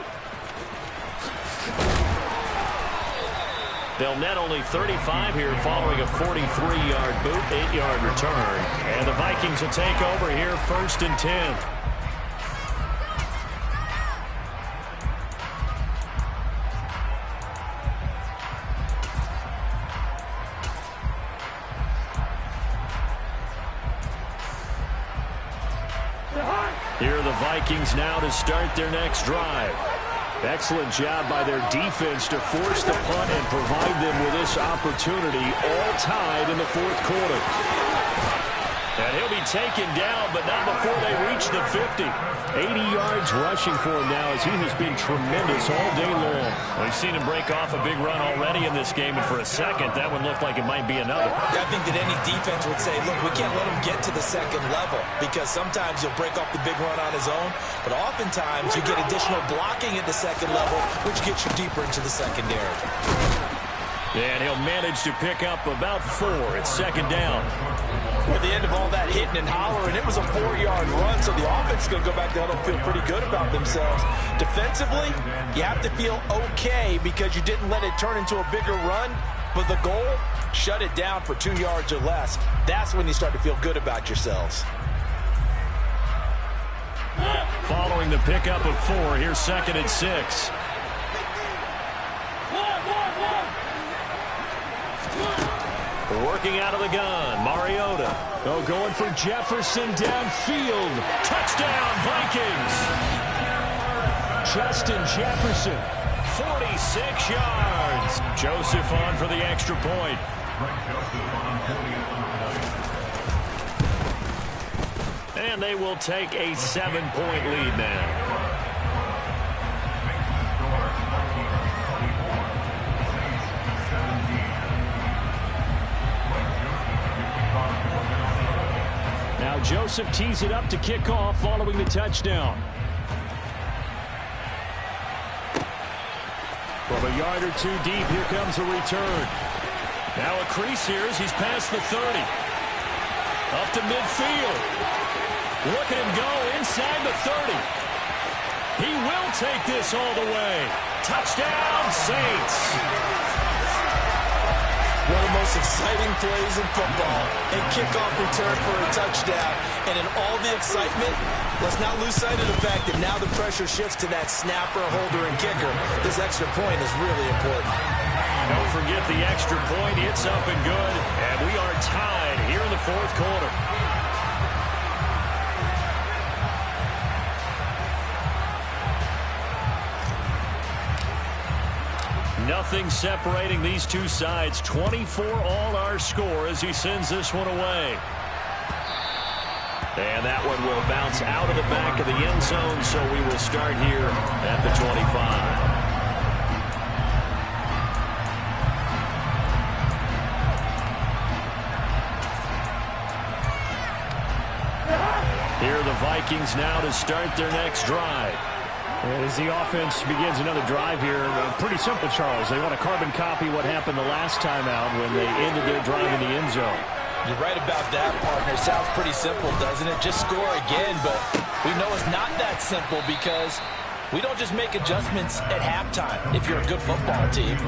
They'll net only 35 here following a 43-yard boot, 8-yard return. And the Vikings will take over here 1st and 10. Here are the Vikings now to start their next drive. Excellent job by their defense to force the punt and provide them with this opportunity, all tied in the 4th quarter. And he'll be taken down, but not before they reach the 50. 80 yards rushing for him now as he has been tremendous all day long. We've seen him break off a big run already in this game, and for a second, that would look like it might be another. I think that any defense would say, look, we can't let him get to the 2nd level because sometimes he'll break off the big run on his own, but oftentimes you get additional blocking at the 2nd level, which gets you deeper into the secondary. And he'll manage to pick up about 4 at 2nd down. At the end of all that hitting and hollering, it was a 4-yard run, so the offense is going to go back there and feel pretty good about themselves. Defensively, you have to feel okay because you didn't let it turn into a bigger run, but the goal, shut it down for 2 yards or less. That's when you start to feel good about yourselves. Following the pickup of 4, here's 2nd and 6. Working out of the gun, Mariota. Oh, going for Jefferson downfield. Touchdown, Vikings. Justin Jefferson, 46 yards. Joseph on for the extra point. And they will take a 7-point lead now. Now Joseph tees it up to kick off following the touchdown. From a yard or 2 deep, here comes the return. Now a crease here as he's past the 30. Up to midfield. Look at him go inside the 30. He will take this all the way. Touchdown, Saints. One of the most exciting plays in football. A kickoff return for a touchdown. And in all the excitement, let's not lose sight of the fact that now the pressure shifts to that snapper, holder, and kicker. This extra point is really important. Don't forget the extra point. It's up and good. And we are tied here in the 4th quarter. Nothing separating these two sides. 24 all our score as he sends this one away. And that one will bounce out of the back of the end zone, so we will start here at the 25. Here are the Vikings now to start their next drive. As the offense begins another drive here, pretty simple, Charles. They want to carbon copy what happened the last time out when they ended their drive in the end zone. You're right about that, partner. Sounds pretty simple, doesn't it? Just score again, but we know it's not that simple because we don't just make adjustments at halftime if you're a good football team.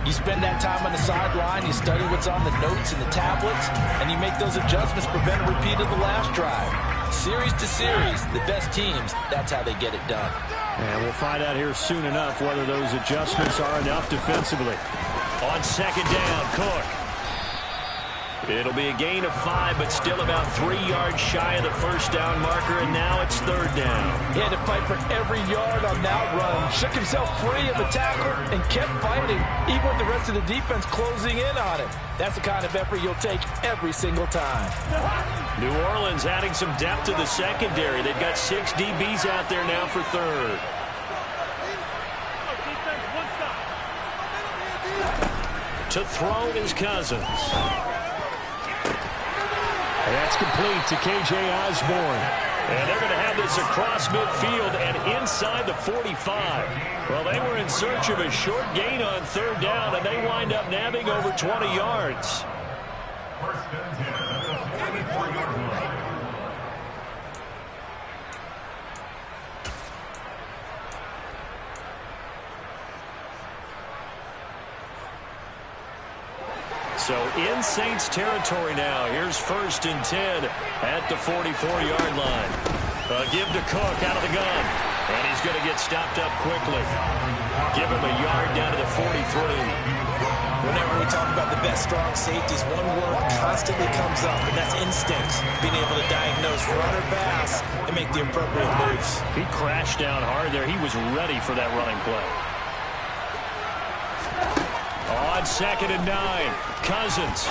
You spend that time on the sideline, you study what's on the notes and the tablets, and you make those adjustments, prevent a repeat of the last drive. Series to series, the best teams, that's how they get it done. And we'll find out here soon enough whether those adjustments are enough defensively. On 2nd down, Cook. It'll be a gain of 5, but still about 3 yards shy of the 1st down marker, and now it's 3rd down. He had to fight for every yard on that run. Shook himself free of the tackler and kept fighting, even with the rest of the defense closing in on him. That's the kind of effort you'll take every single time. New Orleans adding some depth to the secondary. They've got 6 DBs out there now for 3rd. To throw is Cousins. That's complete to K.J. Osborne. And they're going to have this across midfield and inside the 45. Well, they were in search of a short gain on 3rd down, and they wind up nabbing over 20 yards. So in Saints territory now. Here's 1st and 10 at the 44-yard line. Give to Cook out of the gun. And he's going to get stopped up quickly. Give him a yard down to the 43. Whenever we talk about the best strong safeties, one word constantly comes up, and that's instinct. Being able to diagnose run or pass and make the appropriate moves. He crashed down hard there. He was ready for that running play. On 2nd and 9, Cousins.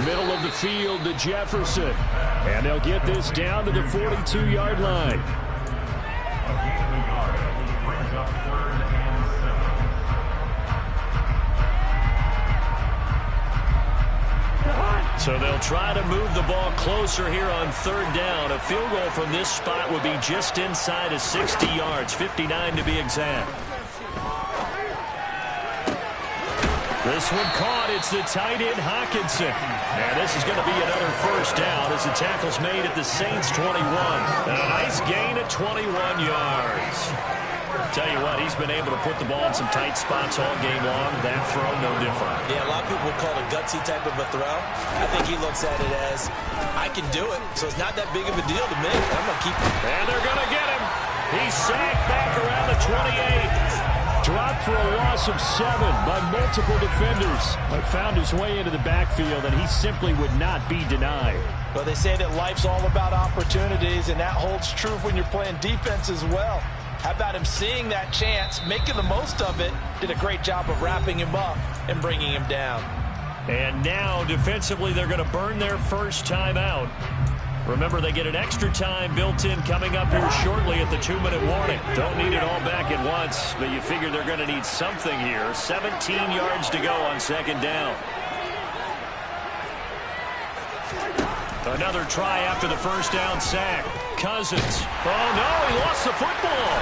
Middle of the field to Jefferson. And they'll get this down to the 42-yard line. So they'll try to move the ball closer here on 3rd down. A field goal from this spot would be just inside of 60 yards, 59 to be exact. This one caught. It's the tight end, Hockenson. And this is going to be another 1st down as the tackle's made at the Saints' 21. And a nice gain at 21 yards. Tell you what, he's been able to put the ball in some tight spots all game long. That throw, no different. Yeah, a lot of people would call it a gutsy type of a throw. I think he looks at it as, I can do it, so it's not that big of a deal to me. I'm going to keep it. And they're going to get him. He's sacked back around the 28. Dropped for a loss of 7 by multiple defenders. But found his way into the backfield, and he simply would not be denied. Well, they say that life's all about opportunities, and that holds true when you're playing defense as well. How about him seeing that chance, making the most of it, did a great job of wrapping him up and bringing him down. And now, defensively, they're going to burn their first time out. Remember, they get an extra time built in coming up here shortly at the 2-minute warning. Don't need it all back at once, but you figure they're going to need something here. 17 yards to go on 2nd down. Another try after the 1st down sack. Cousins. Oh, no, he lost the football.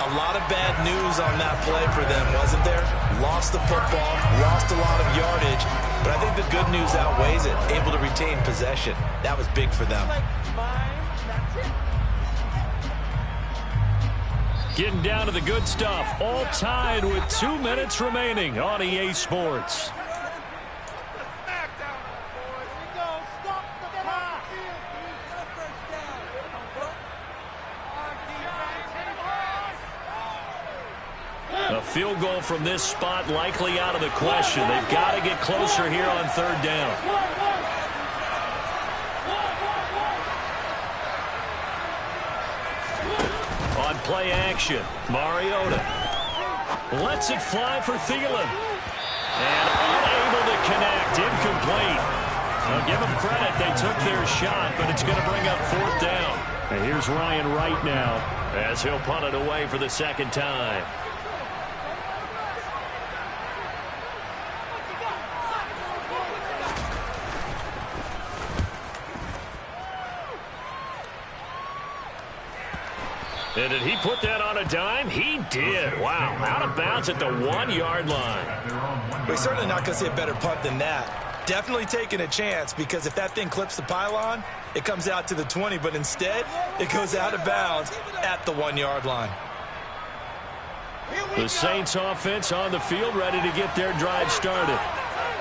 A lot of bad news on that play for them, wasn't there? Lost the football, lost a lot of yardage, but I think the good news outweighs it. Able to retain possession. That was big for them. Getting down to the good stuff. All tied with 2 minutes remaining on EA Sports. A field goal from this spot likely out of the question. They've got to get closer here on 3rd down. On play action, Mariota lets it fly for Thielen. And unable to connect, incomplete. I'll give them credit, they took their shot, but it's going to bring up 4th down. And here's Ryan Wright now as he'll punt it away for the 2nd time. And did he put that on a dime? He did. Wow, out of bounds at the 1-yard line. We're certainly not going to see a better punt than that. Definitely taking a chance, because if that thing clips the pylon, it comes out to the 20, but instead, it goes out of bounds at the 1-yard line. The Saints offense on the field, ready to get their drive started.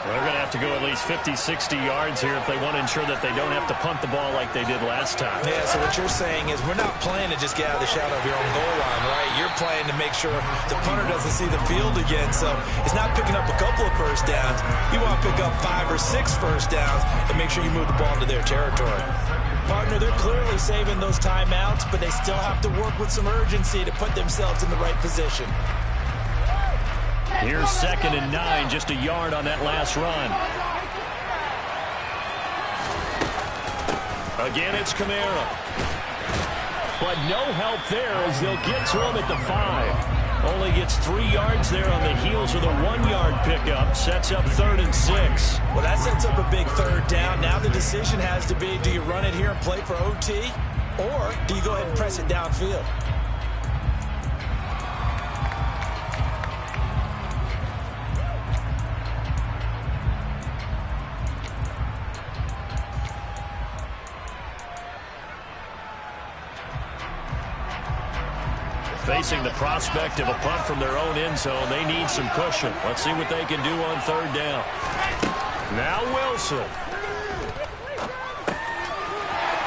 Well, they're going to have to go at least 50, 60 yards here if they want to ensure that they don't have to punt the ball like they did last time. Yeah, so what you're saying is we're not playing to just get out of the shadow of your own goal line, right? You're playing to make sure the punter doesn't see the field again. So it's not picking up a couple of 1st downs. You want to pick up 5 or 6 1st downs and make sure you move the ball into their territory. Partner, they're clearly saving those timeouts, but they still have to work with some urgency to put themselves in the right position. Here's 2nd and 9, just a yard on that last run. Again, it's Kamara. But no help there as they'll get to him at the 5. Only gets 3 yards there on the heels of the 1-yard pickup. Sets up 3rd and 6. Well, that sets up a big 3rd down. Now the decision has to be, do you run it here and play for OT? Or do you go ahead and press it downfield? facing the prospect of a punt from their own end zone. They need some cushion. Let's see what they can do on third down. Now Wilson.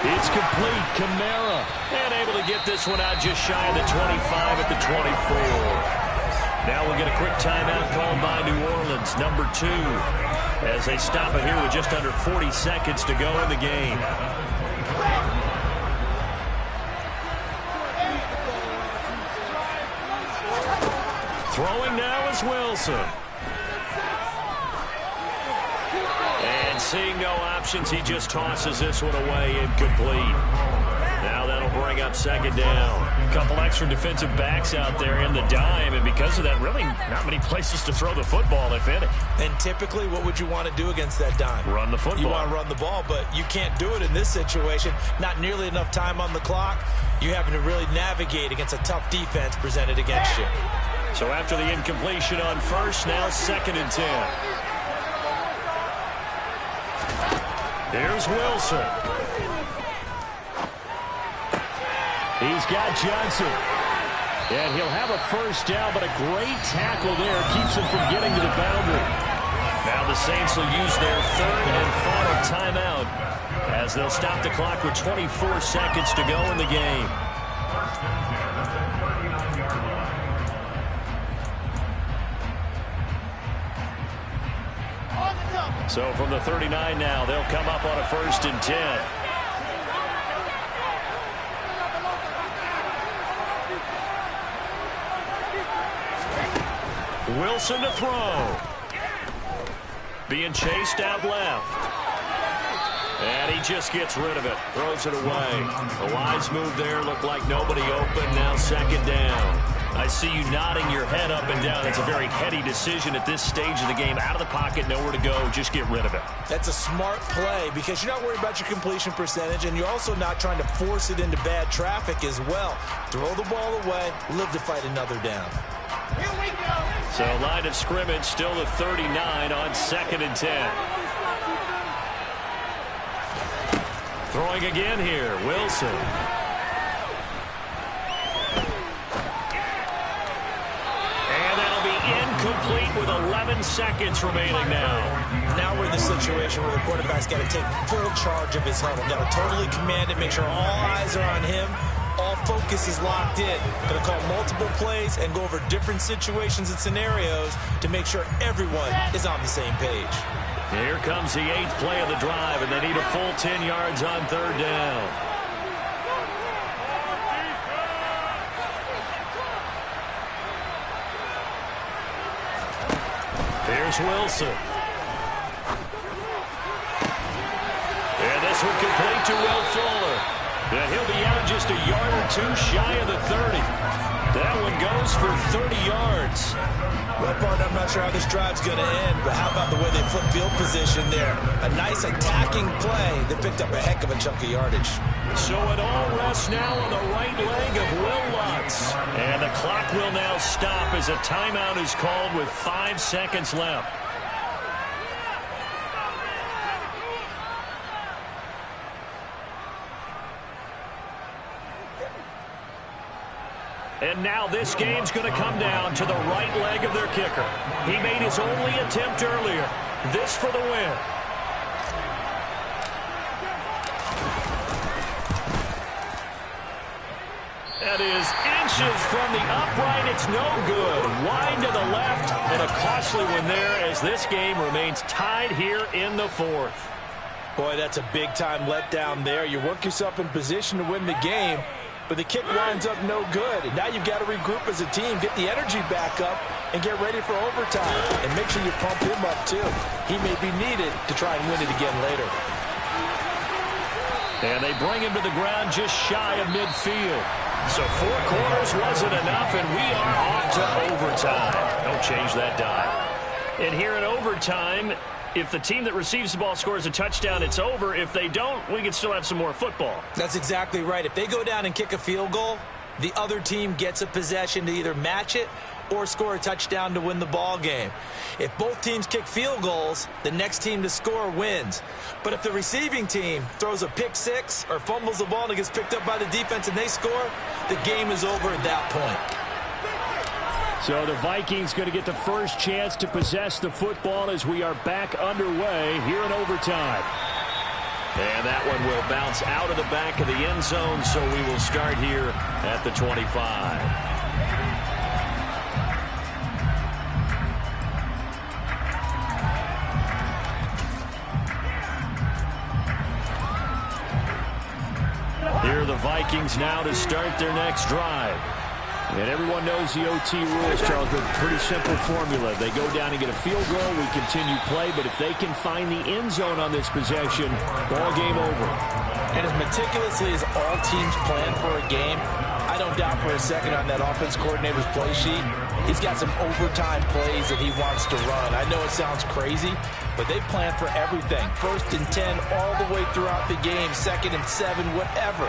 It's complete. Kamara. And able to get this one out just shy of the 25 at the 24. Now we'll get a quick timeout called by New Orleans, number 2, as they stop it here with just under 40 seconds to go in the game. Throwing now is Wilson. And seeing no options, he just tosses this one away, incomplete. Now that'll bring up second down. A couple extra defensive backs out there in the dime, and because of that, really not many places to throw the football, if any. And typically, what would you want to do against that dime? Run the football. You want to run the ball, but you can't do it in this situation. Not nearly enough time on the clock. You're having to really navigate against a tough defense presented against you. So after the incompletion on first, now 2nd and 10. Here's Wilson. He's got Johnson. And he'll have a first down, but a great tackle there keeps him from getting to the boundary. Now the Saints will use their 3rd and final timeout as they'll stop the clock with 24 seconds to go in the game. So from the 39 now, they'll come up on a 1st and 10. Wilson to throw. Being chased out left. And he just gets rid of it. Throws it away. A wise move there. Looked like nobody open. Now 2nd down. I see you nodding your head up and down. It's a very heady decision at this stage of the game. Out of the pocket, nowhere to go. Just get rid of it. That's a smart play because you're not worried about your completion percentage, and you're also not trying to force it into bad traffic as well. Throw the ball away. Live to fight another down. Here we go. So line of scrimmage still the 39 on 2nd and 10. Throwing again here, Wilson. And that'll be incomplete with 11 seconds remaining now. Now we're in the situation where the quarterback's got to take full charge of his huddle. Got to totally command it, make sure all eyes are on him. All focus is locked in. Going to call multiple plays and go over different situations and scenarios to make sure everyone is on the same page. Here comes the 8th play of the drive, and they need a full 10 yards on 3rd down. Here's Wilson. And this one complete to Will Fuller. And he'll be out just a yard or 2 shy of the 30. That one goes for 30 yards. Well, partner, I'm not sure how this drive's going to end, but how about the way they flip field position there? A nice attacking play that picked up a heck of a chunk of yardage. So it all rests now on the right leg of Will Lutz. And the clock will now stop as a timeout is called with 5 seconds left. And now this game's going to come down to the right leg of their kicker. He made his only attempt earlier. This for the win. That is inches from the upright. It's no good. Wide to the left, and a costly one there as this game remains tied here in the 4th. Boy, that's a big-time letdown there. You work yourself in position to win the game, but the kick winds up no good. And now you've got to regroup as a team, get the energy back up, and get ready for overtime. And make sure you pump him up, too. He may be needed to try and win it again later. And they bring him to the ground just shy of midfield. So 4 quarters wasn't enough, and we are off to overtime. Don't change that dime. And here in overtime, if the team that receives the ball scores a touchdown, it's over. If they don't, we can still have some more football. That's exactly right. If they go down and kick a field goal, the other team gets a possession to either match it or score a touchdown to win the ball game. If both teams kick field goals, the next team to score wins. But if the receiving team throws a pick six or fumbles the ball and it gets picked up by the defense and they score, the game is over at that point. So the Vikings going to get the first chance to possess the football as we are back underway here in overtime. And that one will bounce out of the back of the end zone, so we will start here at the 25. Here are the Vikings now to start their next drive. And everyone knows the OT rules, Charles, but pretty simple formula. They go down and get a field goal, we continue play, but if they can find the end zone on this possession, ball game over. And as meticulously as all teams plan for a game, I don't doubt for a second on that offense coordinator's play sheet, he's got some overtime plays that he wants to run. I know it sounds crazy, but they plan for everything. 1st and 10 all the way throughout the game, 2nd and 7, whatever.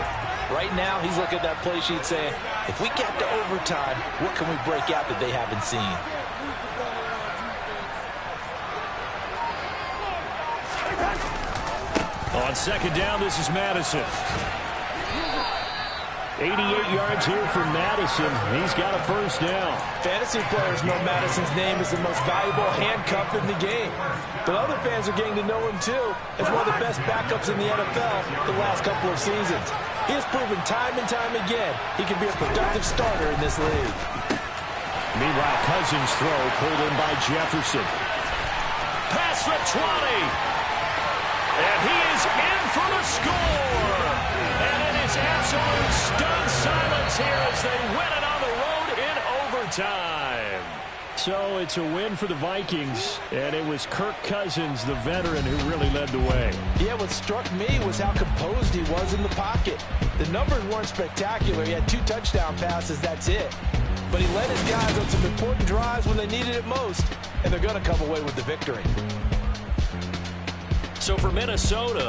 Right now, he's looking at that play sheet saying, if we get to overtime, what can we break out that they haven't seen? On 2nd down, this is Madison. 88 yards here for Madison. He's got a first down. Fantasy players know Madison's name is the most valuable handcuff in the game. But other fans are getting to know him, too, as one of the best backups in the NFL the last couple of seasons. He has proven time and time again he can be a productive starter in this league. Meanwhile, Cousins' throw pulled in by Jefferson. Past the 20. And he is in for the score. And it is absolute stunned silence here as they win it on the road in overtime. So it's a win for the Vikings, and it was Kirk Cousins, the veteran, who really led the way. Yeah, what struck me was how composed he was in the pocket. The numbers weren't spectacular. He had 2 touchdown passes, that's it. But he led his guys on some important drives when they needed it most, and they're going to come away with the victory. So for Minnesota,